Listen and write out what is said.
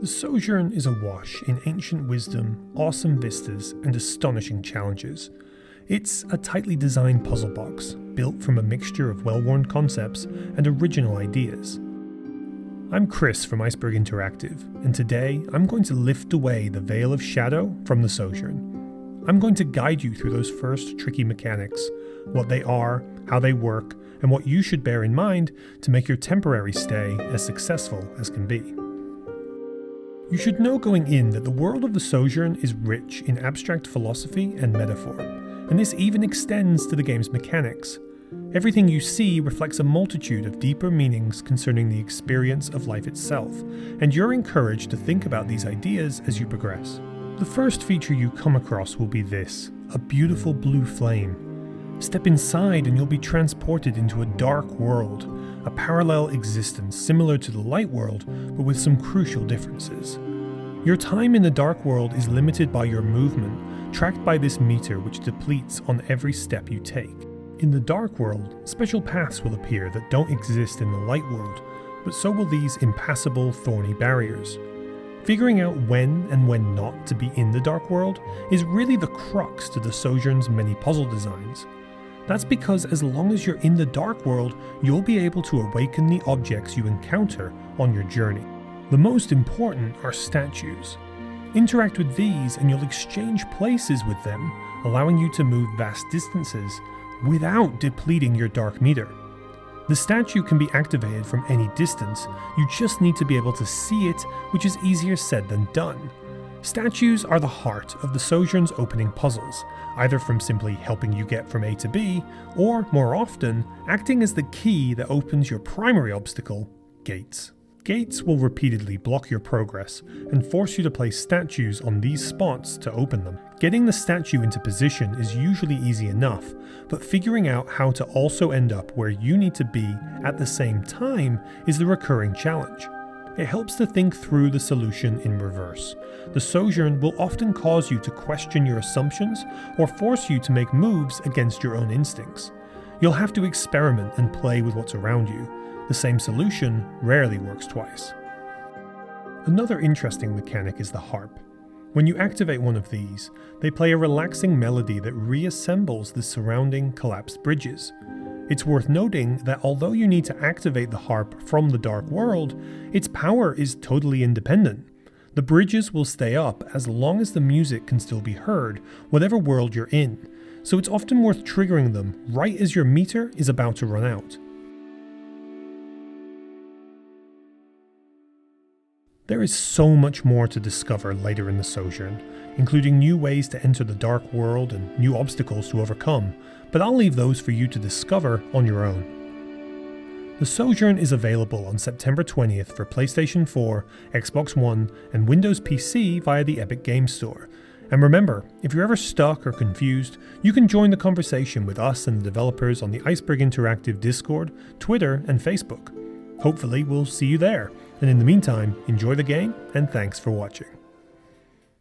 The Sojourn is awash in ancient wisdom, awesome vistas, and astonishing challenges. It's a tightly designed puzzle box, built from a mixture of well-worn concepts and original ideas. I'm Chris from Iceberg Interactive, and today I'm going to lift away the veil of shadow from the Sojourn. I'm going to guide you through those first tricky mechanics, what they are, how they work, and what you should bear in mind to make your temporary stay as successful as can be. You should know going in that the world of the Sojourn is rich in abstract philosophy and metaphor, and this even extends to the game's mechanics. Everything you see reflects a multitude of deeper meanings concerning the experience of life itself, and you're encouraged to think about these ideas as you progress. The first feature you come across will be this, a beautiful blue flame. Step inside and you'll be transported into a dark world, a parallel existence similar to the light world, but with some crucial differences. Your time in the dark world is limited by your movement, tracked by this meter which depletes on every step you take. In the dark world, special paths will appear that don't exist in the light world, but so will these impassable, thorny barriers. Figuring out when and when not to be in the dark world is really the crux to the Sojourn's many puzzle designs. That's because as long as you're in the dark world, you'll be able to awaken the objects you encounter on your journey. The most important are statues. Interact with these and you'll exchange places with them, allowing you to move vast distances without depleting your dark meter. The statue can be activated from any distance, you just need to be able to see it, which is easier said than done. Statues are the heart of the Sojourn's opening puzzles, either from simply helping you get from A to B, or, more often, acting as the key that opens your primary obstacle, gates. Gates will repeatedly block your progress and force you to place statues on these spots to open them. Getting the statue into position is usually easy enough, but figuring out how to also end up where you need to be at the same time is the recurring challenge. It helps to think through the solution in reverse. The Sojourn will often cause you to question your assumptions or force you to make moves against your own instincts. You'll have to experiment and play with what's around you. The same solution rarely works twice. Another interesting mechanic is the harp. When you activate one of these, they play a relaxing melody that reassembles the surrounding collapsed bridges. It's worth noting that although you need to activate the harp from the dark world, its power is totally independent. The bridges will stay up as long as the music can still be heard, whatever world you're in, so it's often worth triggering them right as your meter is about to run out. There is so much more to discover later in the Sojourn, including new ways to enter the dark world and new obstacles to overcome, but I'll leave those for you to discover on your own. The Sojourn is available on September 20th for PlayStation 4, Xbox One, and Windows PC via the Epic Games Store. And remember, if you're ever stuck or confused, you can join the conversation with us and the developers on the Iceberg Interactive Discord, Twitter, and Facebook. Hopefully we'll see you there, and in the meantime, enjoy the game and thanks for watching.